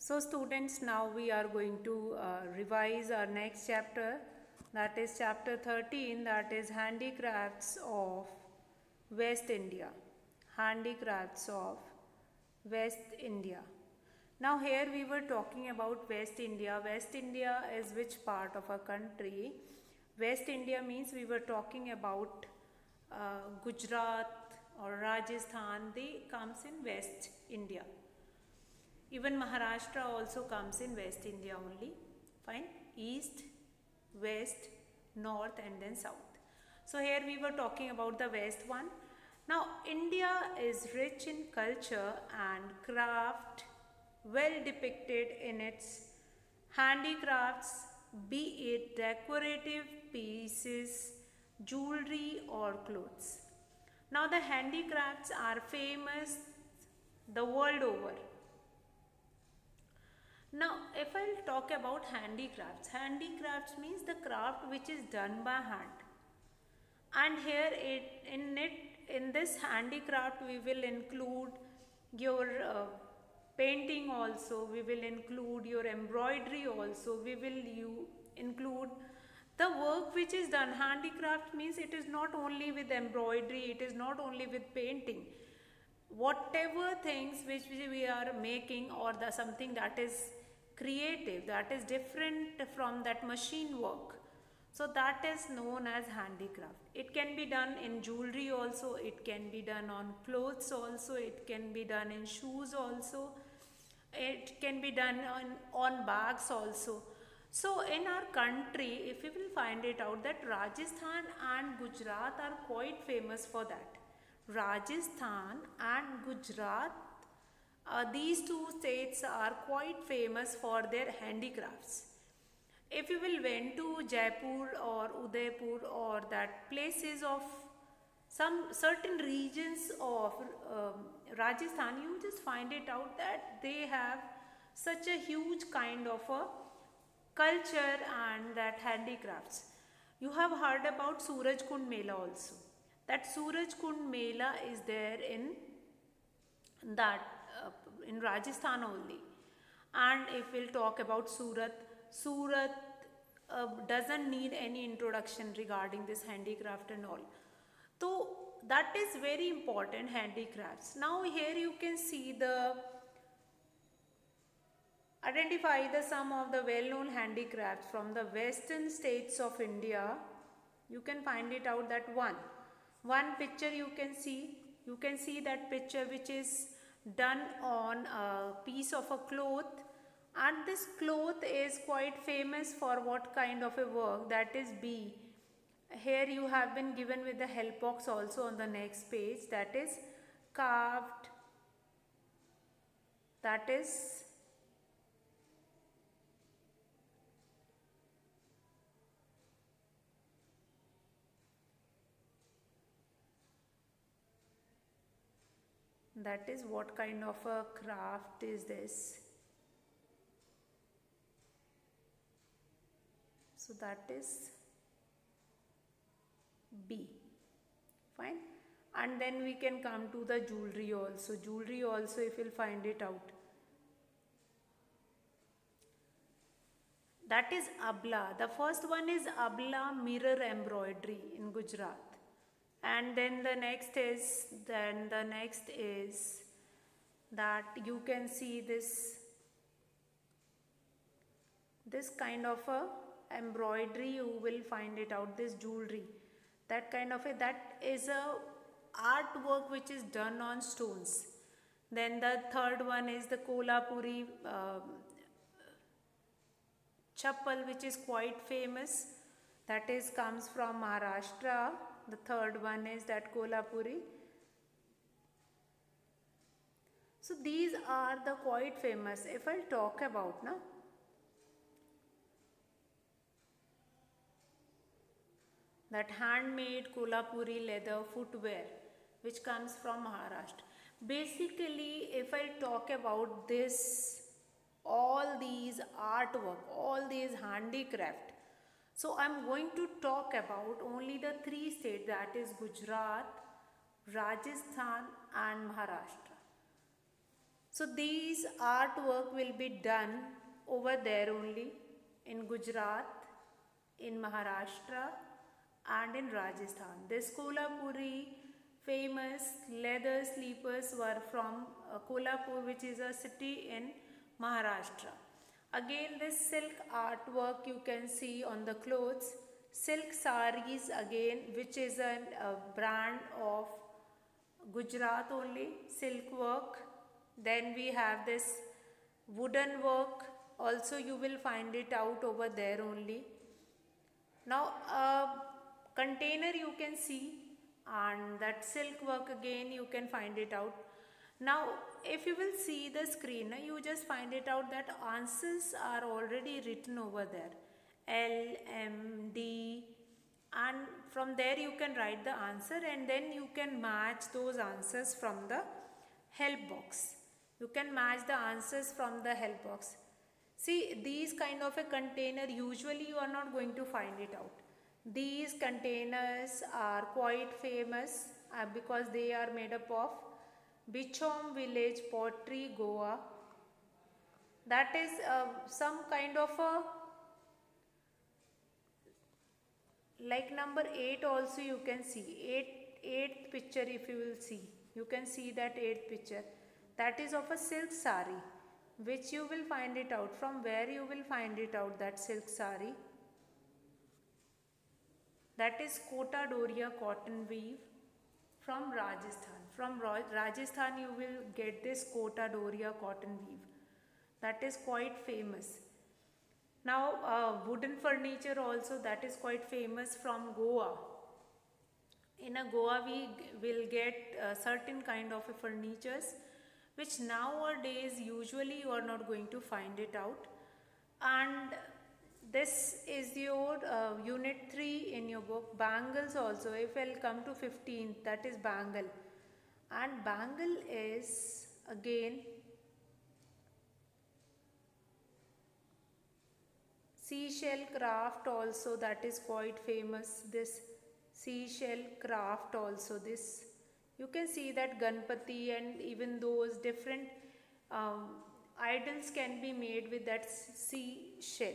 So students, now we are going to revise our next chapter, that is chapter 13, that is Handicrafts of West India. Handicrafts of West India. Now here we were talking about West India. West India is which part of a country? West India means we were talking about Gujarat or Rajasthan. They comes in West India. Even Maharashtra also comes in West India only. Fine. East, West, North and then South. So here we were talking about the West one. Now India is rich in culture and craft, well depicted in its handicrafts, be it decorative pieces, jewelry or clothes. Now the handicrafts are famous the world over. Now if I'll talk about handicrafts means the craft which is done by hand. And here in this handicraft we will include your painting also, we will include your embroidery also, we will include the work which is done. Handicraft means it is not only with embroidery, it is not only with painting. Whatever things which we are making or the something that is creative, that is different from that machine work. So that is known as handicraft. It can be done in jewelry also, it can be done on clothes also, it can be done in shoes also, it can be done on bags also. So in our country, if we will find it out that Rajasthan and Gujarat are quite famous for that. Rajasthan and Gujarat, these two states are quite famous for their handicrafts. If you will went to Jaipur or Udaipur or that places of some certain regions of Rajasthan, you just find it out that they have such a huge kind of a culture and that handicrafts. You have heard about Surajkund Mela also. That Surajkund Mela is there in that in Rajasthan only. And if we'll talk about Surat doesn't need any introduction regarding this handicraft and all. So that is very important, handicrafts. Now here you can see identify some of the well-known handicrafts from the western states of India. You can find it out that one picture you can see that picture which is done on a piece of a cloth, and this cloth is quite famous for what kind of a work, that is bee. Here you have been given with the help box also on the next page, that is carved, that is what kind of a craft is this. So that is B. Fine. And then we can come to the jewelry also. Jewelry also, if you'll find it out, that is Abla. The first one is Abla mirror embroidery in Gujarat. And then the next is that you can see this kind of a embroidery, you will find it out, this jewelry, that kind of that is a artwork which is done on stones. Then the third one is the Kolhapuri chappal, which is quite famous, that is comes from Maharashtra. The third one is that Kolhapuri. So these are the quite famous. If I'll talk about now, that handmade Kolhapuri leather footwear which comes from Maharashtra. Basically, if I talk about this, all these artwork, all these handicraft, so I'm going to talk about only the three states, that is Gujarat, Rajasthan and Maharashtra. So these artwork will be done over there only in Gujarat, in Maharashtra and in Rajasthan. This Kolhapuri famous leather sleepers were from Kolhapur, which is a city in Maharashtra. Again, this silk artwork you can see on the clothes. Silk saris again, which is a brand of Gujarat only, silk work. Then we have this wooden work, also you will find it out over there only. Now a container you can see, and that silk work again you can find it out. Now if you will see the screen, you just find it out that answers are already written over there, L, M, D, and from there you can write the answer, and then you can match those answers from the help box. You can match the answers from the help box. See, these kind of a container usually you are not going to find it out. These containers are quite famous because they are made up of Bichom village pottery, Goa. That is some kind of a, like number 8 also you can see, 8th picture if you will see, you can see that 8th picture. That is of a silk sari, which you will find it out. From where you will find it out, that silk sari? That is Kota Doria cotton weave from Rajasthan. From Rajasthan you will get this Kota Doria cotton weave. That is quite famous. Now wooden furniture also, that is quite famous from Goa. In a Goa we will get certain kind of furnitures which nowadays usually you are not going to find it out. And this is your unit 3 in your book. Bangles also, if I'll come to 15th, that is bangle. And bangle is again seashell craft also, that is quite famous. This seashell craft also, this you can see that Ganpati and even those different idols can be made with that seashell.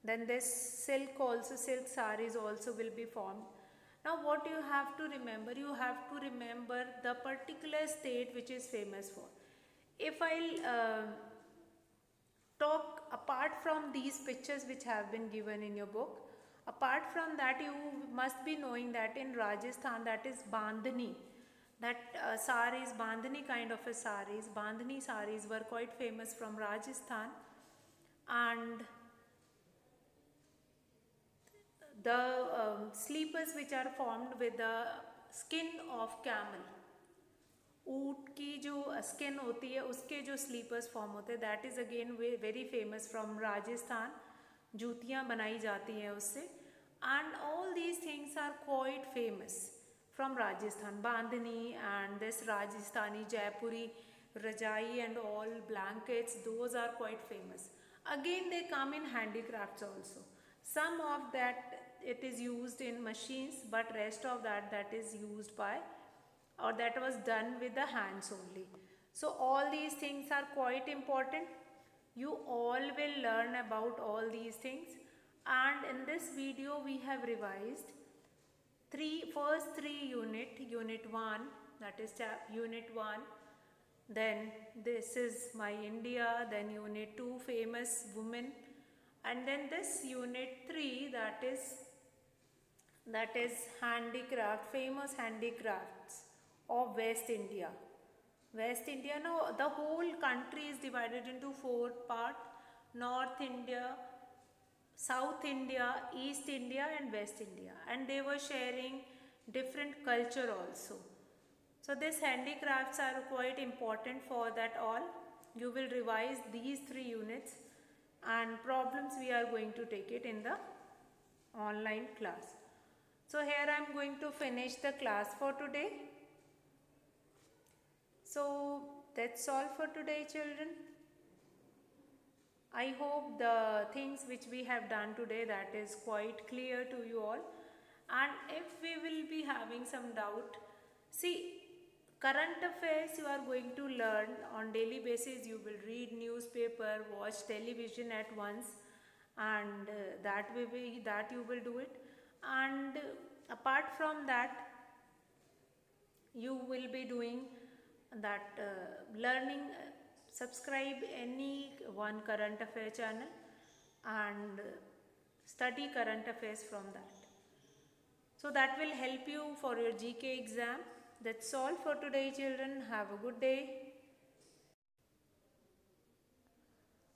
Then this silk also, silk saris also will be formed. Now what you have to remember, you have to remember the particular state which is famous for. If I'll talk apart from these pictures which have been given in your book, apart from that you must be knowing that in Rajasthan, that is Bandhani, that saris, Bandhani kind of a saris, Bandhani saris were quite famous from Rajasthan. And the sleepers which are formed with the skin of camel, ऊँट की जो skin होती है उसके जो slippers form होते हैं, that is again very famous from Rajasthan. जूतियाँ बनाई जाती हैं उससे. And all these things are quite famous from Rajasthan. Bandhani and this Rajasthani Jaipuri razai and all blankets, those are quite famous. Again they come in handicrafts also. Some of that it is used in machines, but rest of that is used by, or that was done with the hands only. So all these things are quite important. You all will learn about all these things, and in this video we have revised first three unit 1, that is unit 1, then this is my India, then unit 2 famous women, and then this unit 3, that is handicraft, famous handicrafts of West India. West India, now the whole country is divided into 4 parts: North India, South India, East India and West India, and they were sharing different culture also. So these handicrafts are quite important for that all. You will revise these 3 units, and problems we are going to take it in the online class. So here I am going to finish the class for today. So that's all for today, children. I hope the things which we have done today, that is quite clear to you all. And if we will be having some doubt, see, Current affairs you are going to learn on daily basis. You will read newspaper, watch television at once, and that you will do it. And apart from that, you will be doing that learning. Subscribe any one current affair channel and study current affairs from that. So that will help you for your GK exam. That's all for today, children. Have a good day.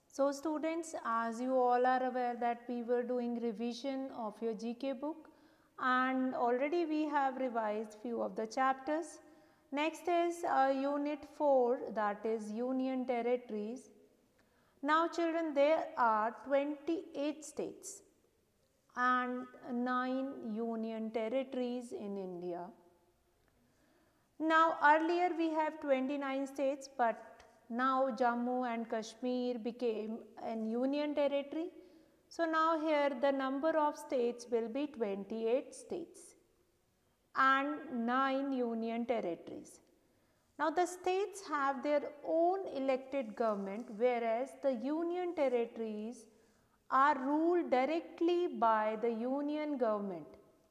So students, as you all are aware that we were doing revision of your GK book, and already we have revised few of the chapters. Next is unit 4, that is Union Territories. Now children, there are 28 states and 9 union territories in India. Now earlier we have 29 states, but now Jammu and Kashmir became an union territory. So now here the number of states will be 28 states and 9 union territories. Now the states have their own elected government, whereas the union territories are ruled directly by the union government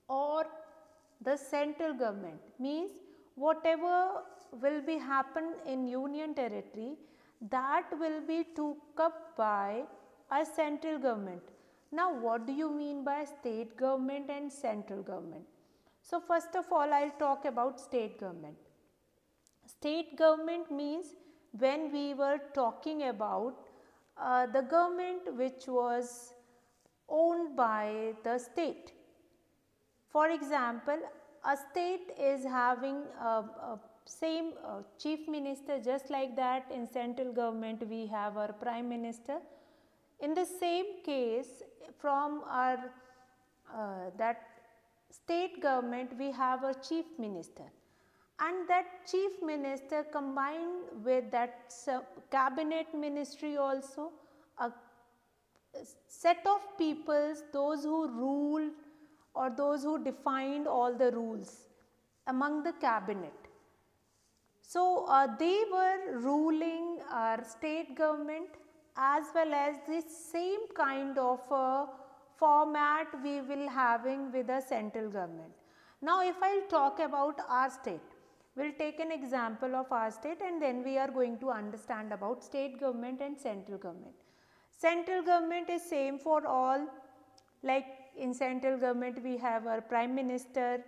or the central government. Means whatever will be happen in union territory, that will be took up by a central government. Now what do you mean by state government and central government? So first of all, I will talk about state government. State government means when we were talking about the government which was owned by the state. For example, a state is having a same chief minister, just like that in central government we have our prime minister. In the same case, from our that state government we have a chief minister, and that chief minister combined with that cabinet ministry also, a set of peoples, those who rule or those who defined all the rules among the cabinet. So they were ruling our state government, as well as this same kind of format we will having with the central government. Now if I will talk about our state, we will take an example of our state and then we are going to understand about state government and central government. Central government is same for all, like in central government we have our prime minister,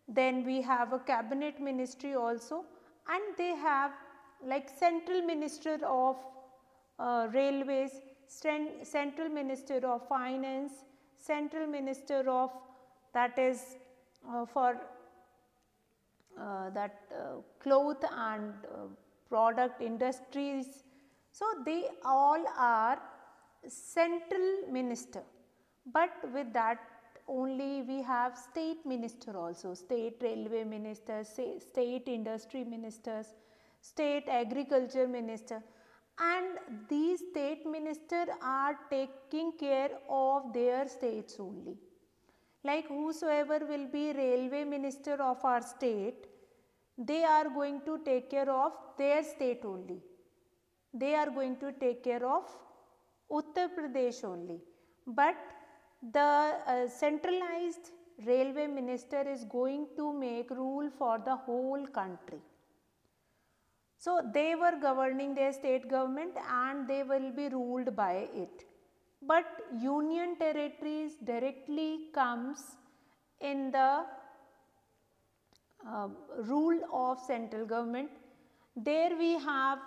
then we have a cabinet ministry also, and they have like central minister of railways, central minister of finance, central minister of that is for cloth and product industries. So they all are central minister, but with that only we have state minister also, state railway ministers, state industry ministers, state agriculture minister, and these state ministers are taking care of their states only. Like whosoever will be railway minister of our state, they are going to take care of their state only. They are going to take care of Uttar Pradesh only. But the centralized railway minister is going to make rule for the whole country. So they were governing their state government and they will be ruled by it. But union territories directly comes in the rule of central government. There we have,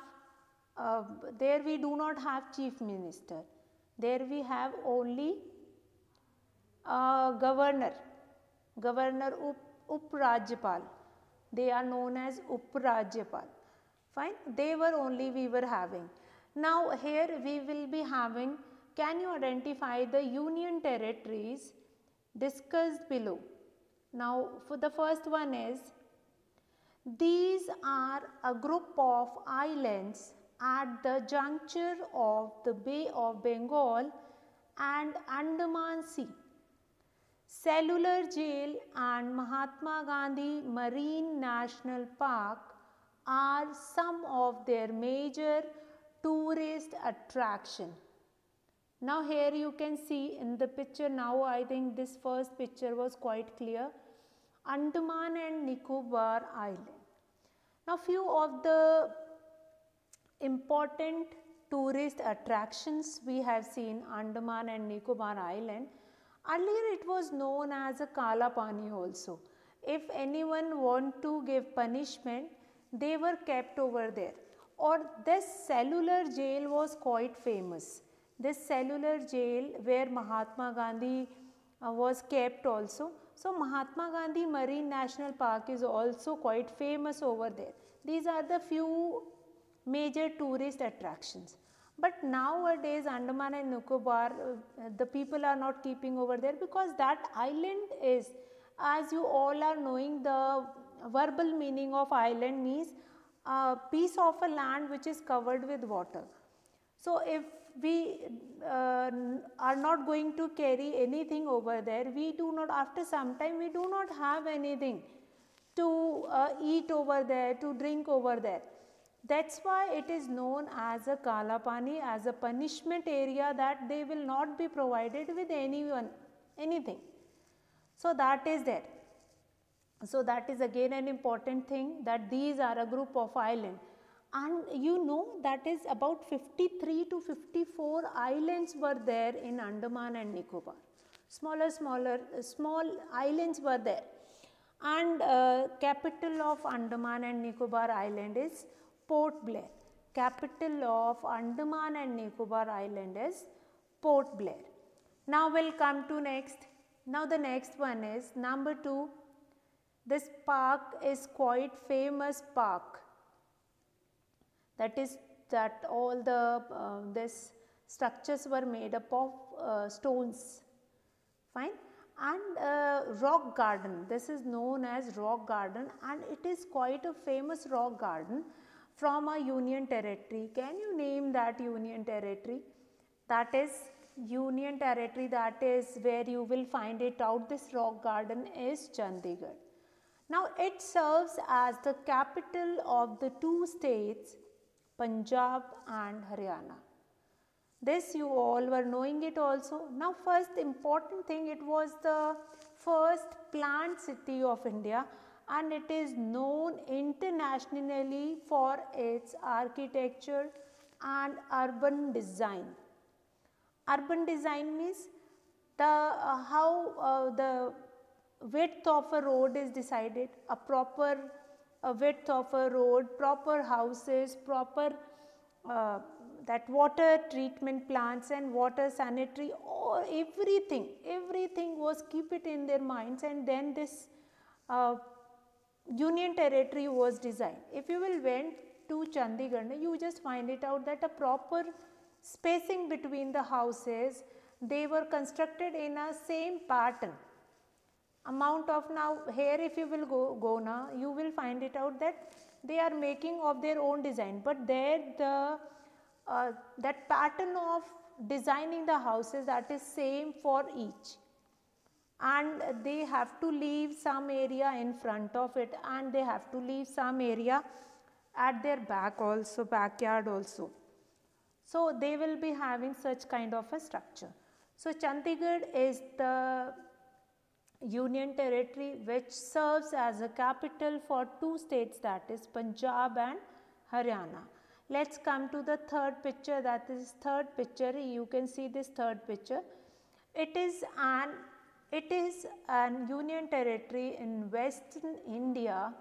there we do not have chief minister. There we have only governor, Uprajyapal. They are known as Uprajyapal. Fine, they were only we were having. Now here we will be having, can you identify the union territories discussed below? Now for the first one is, these are a group of islands at the juncture of the Bay of Bengal and Andaman Sea. Cellular Jail and Mahatma Gandhi Marine National Park are some of their major tourist attraction. Now here you can see in the picture, now I think this first picture was quite clear, Andaman and Nicobar Island. Now few of the important tourist attractions we have seen Andaman and Nicobar Island. Earlier it was known as a Kala Pani also. If anyone want to give punishment, they were kept over there. Or this cellular jail was quite famous. This cellular jail where Mahatma Gandhi was kept also. So Mahatma Gandhi Marine National Park is also quite famous over there. These are the few major tourist attractions. But nowadays Andaman and Nicobar, the people are not keeping over there because that island is, as you all are knowing, the verbal meaning of island means a piece of a land which is covered with water. So if we are not going to carry anything over there, we do not, after some time we do not have anything to eat over there, to drink over there. That's why it is known as a Kala Pani, as a punishment area, that they will not be provided with anything. So that is there. So that is again an important thing, that these are a group of islands. And you know that is about 53 to 54 islands were there in Andaman and Nicobar. Small islands were there. And capital of Andaman and Nicobar Island is Port Blair. Capital of Andaman and Nicobar Island is Port Blair. Now we'll come to next. Now the next one is number 2. This park is quite famous park. That is that all the this structures were made up of stones. Fine. And rock garden. This is known as rock garden, and it is quite a famous rock garden from a union territory. Can you name that union territory? That is union territory, that is where you will find it out. This rock garden is Chandigarh. Now it serves as the capital of the two states, Punjab and Haryana. This you all were knowing it also. Now first important thing, it was the first planned city of India, and it is known internationally for its architecture and urban design. Urban design means the how the width of a road is decided, a proper width of a road, proper houses, proper that water treatment plants and water sanitary, or everything was keep it in their minds, and then this union territory was designed. If you will went to Chandigarh, you just find it out that a proper spacing between the houses, they were constructed in a same pattern. Amount of, now here if you will go now, you will find it out that they are making of their own design, but there the that pattern of designing the houses, that is same for each, and they have to leave some area in front of it, and they have to leave some area at their back also, backyard also. So they will be having such kind of a structure. So Chandigarh is the union territory which serves as a capital for two states, that is Punjab and Haryana. Let's come to the third picture, that is third picture. You can see this third picture. It is an union territory in Western India.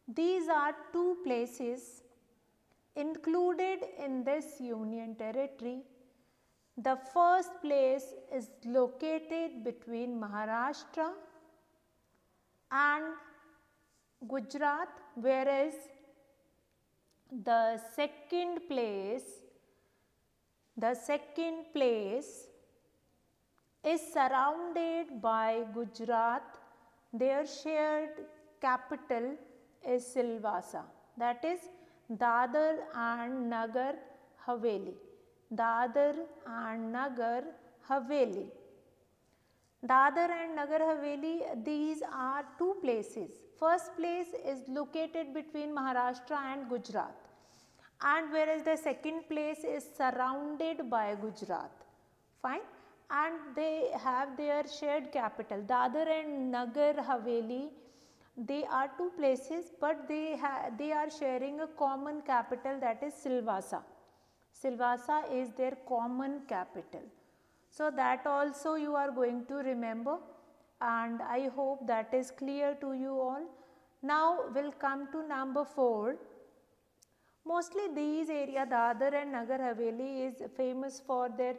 These are two places included in this union territory. The first place is located between Maharashtra and Gujarat, whereas the second place is surrounded by Gujarat. Their shared capital is Silvassa, that is Dadar and Nagar Haveli. Dadar and Nagar Haveli. Dadar and Nagar Haveli, these are two places. First place is located between Maharashtra and Gujarat, and whereas the second place is surrounded by Gujarat. Fine. And they have their shared capital. Dadar and Nagar Haveli, they are two places, but they are sharing a common capital, that is Silvassa. Silvassa is their common capital. So that also you are going to remember, and I hope that is clear to you all. Now we'll come to number 4. Mostly these area, Dadar and Nagar Haveli, is famous for their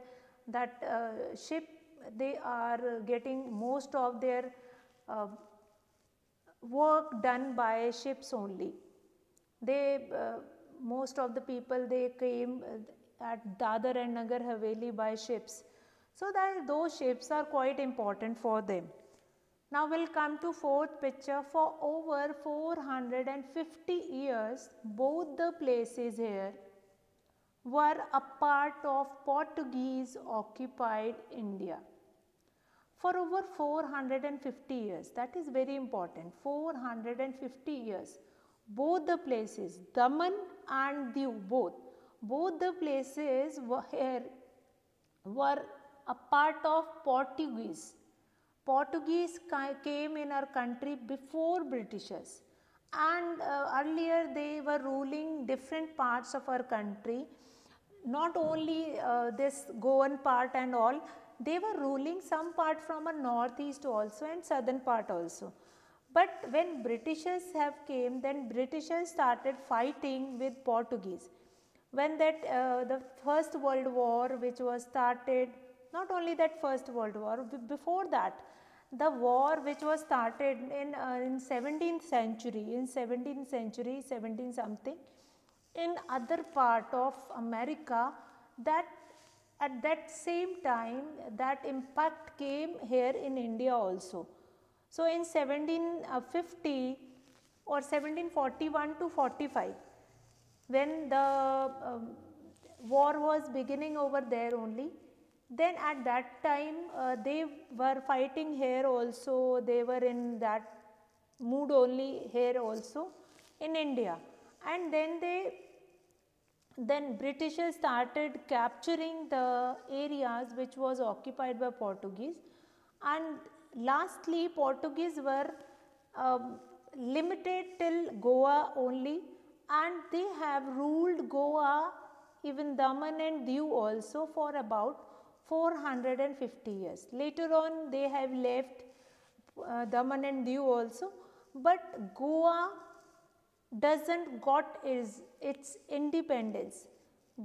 ship. They are getting most of their work done by ships only. They most of the people, they came at Dadar and Nagar Haveli by ships. So that those ships are quite important for them. Now we'll come to 4th picture. For over 450 years, both the places here were a part of Portuguese occupied India. For over 450 years, that is very important, 450 years, both the places, Daman and Diu, both the places were a part of Portuguese. Portuguese came in our country before Britishers, and earlier they were ruling different parts of our country, not only this Goan part and all, they were ruling some part from a northeast also and southern part also. But when Britishers have came, then Britishers started fighting with Portuguese. When that the First World War, which was started, not only that First World War, before that, the war which was started in 17th century, 17 something, in other part of America, that at that same time that impact came here in India also. So in 1750 or 1741 to 45, when the war was beginning over there only, then at that time they were fighting here also, they were in that mood only here also in India. And then Britishers started capturing the areas which was occupied by Portuguese, and lastly Portuguese were limited till Goa only, and they have ruled Goa, even Daman and Diu also, for about 450 years. Later on they have left Daman and Diu also, but Goa doesn't got its independence.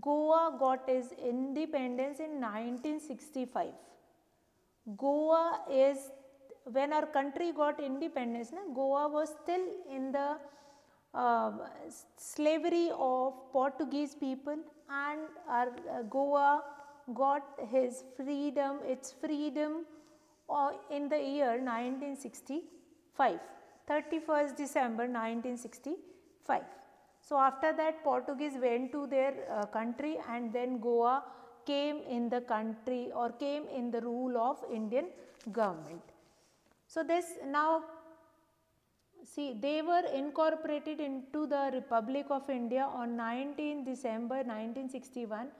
Goa got its independence in 1965. Goa is, when our country got independence, Goa was still in the slavery of Portuguese people, and our Goa got its freedom in the year 1965, 31st December 1965. So after that Portuguese went to their country, and then Goa came in the country or came in the rule of Indian government. So this now, see, they were incorporated into the Republic of India on 19 December 1961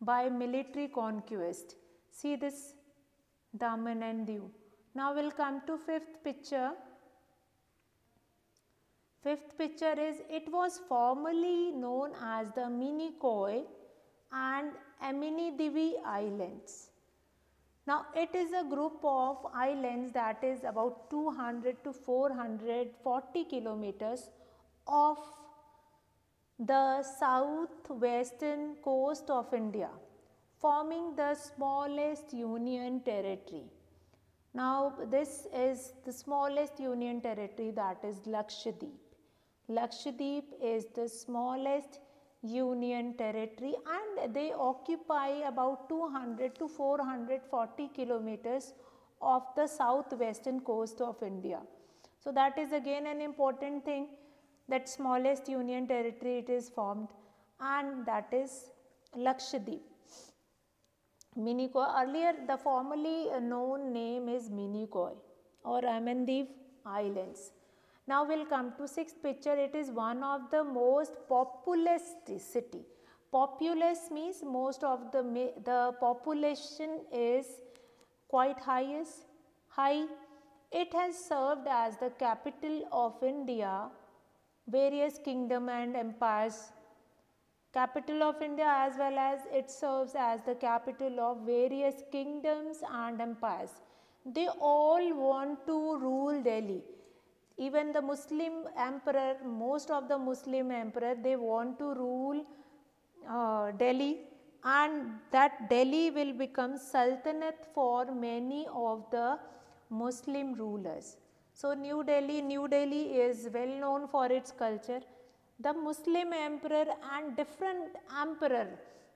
by military conquest. See this, Daman and Diu. Now we'll come to 5th picture. 5th picture is, it was formerly known as the Minicoy and Aminidivi Islands. Now it is a group of islands that is about 200 to 440 kilometers off the southwestern coast of India, forming the smallest union territory. Now this is the smallest union territory, that is Lakshadweep. Lakshadweep is the smallest union territory, and they occupy about 200 to 440 kilometers of the southwestern coast of India. So that is again an important thing, that smallest union territory it is formed, and that is Lakshadweep. Minicoy, earlier the formerly known name is Minicoy or Ammandiv Islands. Now we'll come to sixth picture. It is one of the most populous city. Populous means most of the population is quite high. It has served as the capital of India, various kingdom and empires. Capital of India, as well as it serves as the capital of various kingdoms and empires. They all want to rule Delhi. Even the Muslim emperor, most of the Muslim emperor, they want to rule Delhi, and that Delhi will become Sultanate for many of the Muslim rulers. So New Delhi is well known for its culture. The Muslim emperor and different emperor,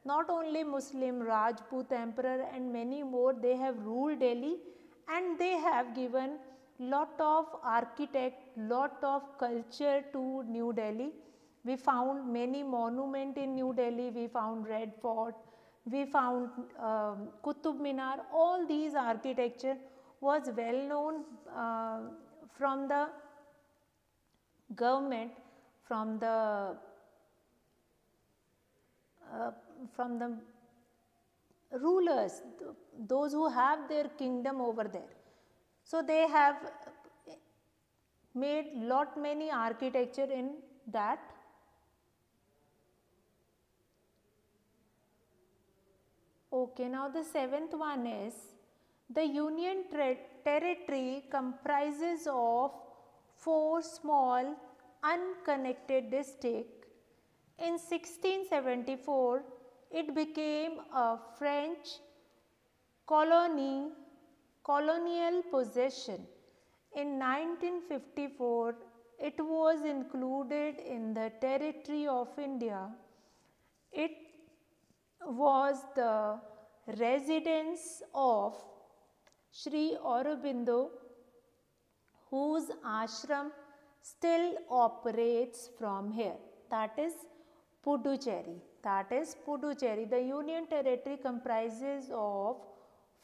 not only Muslim, Rajput emperor and many more, they have ruled Delhi, and they have given lot of lot of culture to New Delhi. We found many monuments in New Delhi. We found Red Fort, we found Qutub Minar. All these architecture was well known from the government, from the rulers, those who have their kingdom over there. So they have made many architecture in that. Okay, now the seventh one is the Union Territory comprises of 4 small unconnected districts. In 1674, it became a French colonial possession. In 1954, it was included in the territory of India. It was the residence of Sri Aurobindo, whose ashram still operates from here. That is Puducherry. The Union Territory comprises of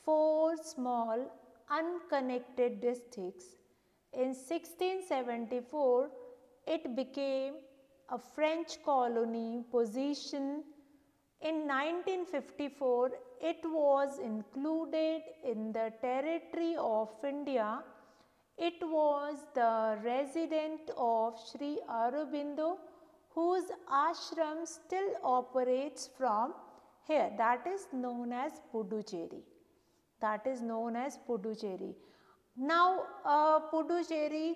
4 small unconnected districts. In 1674, it became a French colony possession. In 1954, it was included in the territory of India. It was the residence of Sri Aurobindo, whose ashram still operates from here. That is known as Puducherry. Now, Puducherry,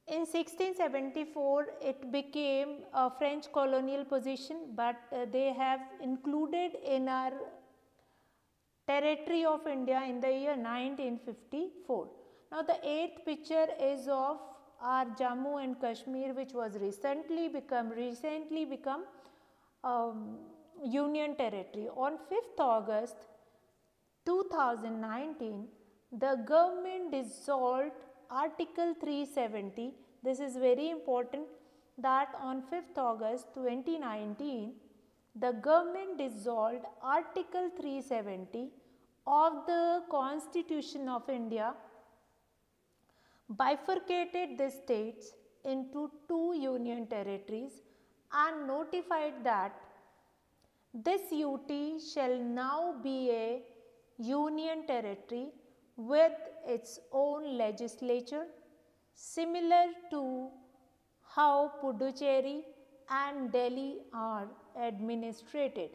in 1674, it became a French colonial possession, but they have included in our territory of India in the year 1954. Now, the 8th picture is of our Jammu and Kashmir, which was recently become Union Territory. On 5th August 2019, the government dissolved Article 370. This is very important, that on 5th August 2019, the government dissolved Article 370 of the Constitution of India, bifurcated the states into 2 union territories, and notified that this UT shall now be a union territory with its own legislature, similar to how Puducherry and Delhi are administrated.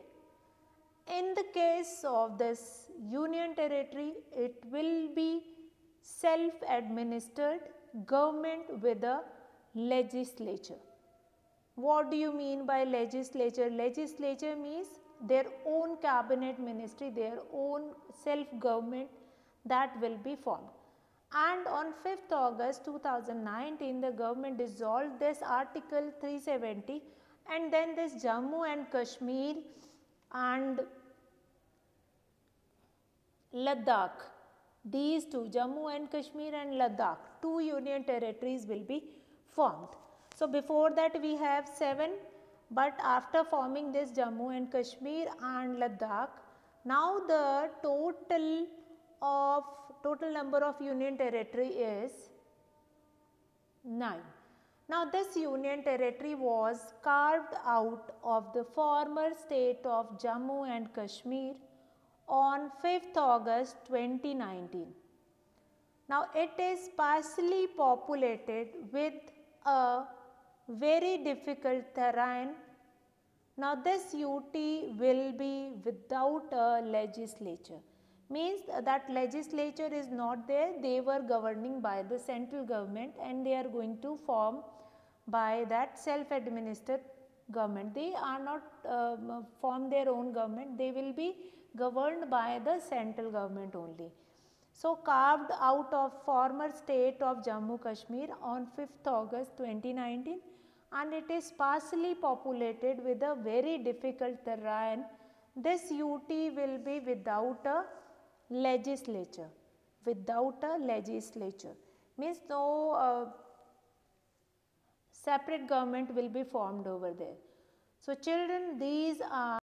In the case of this union territory, it will be self-administered government with a legislature. What do you mean by legislature? Legislature means their own cabinet ministry, their own self-government that will be formed. And on 5th August 2019, the government dissolved this Article 370, and then this Jammu and Kashmir and Ladakh, these 2, Jammu and Kashmir and Ladakh, 2 union territories will be formed. So, before that we have 7, but after forming this Jammu and Kashmir and Ladakh, now the total number of union territory is 9. Now this union territory was carved out of the former state of Jammu and Kashmir on 5th August 2019. Now it is sparsely populated with a very difficult terrain. Now this UT will be without a legislature. Means that legislature is not there, they were governing by the central government and they are going to form by that self-administered government. They are not form their own government, they will be governed by the central government only. So carved out of former state of Jammu Kashmir on 5th August 2019, and it is sparsely populated with a very difficult terrain. This UT will be without a legislature. Without a legislature means no separate government will be formed over there. So children, these are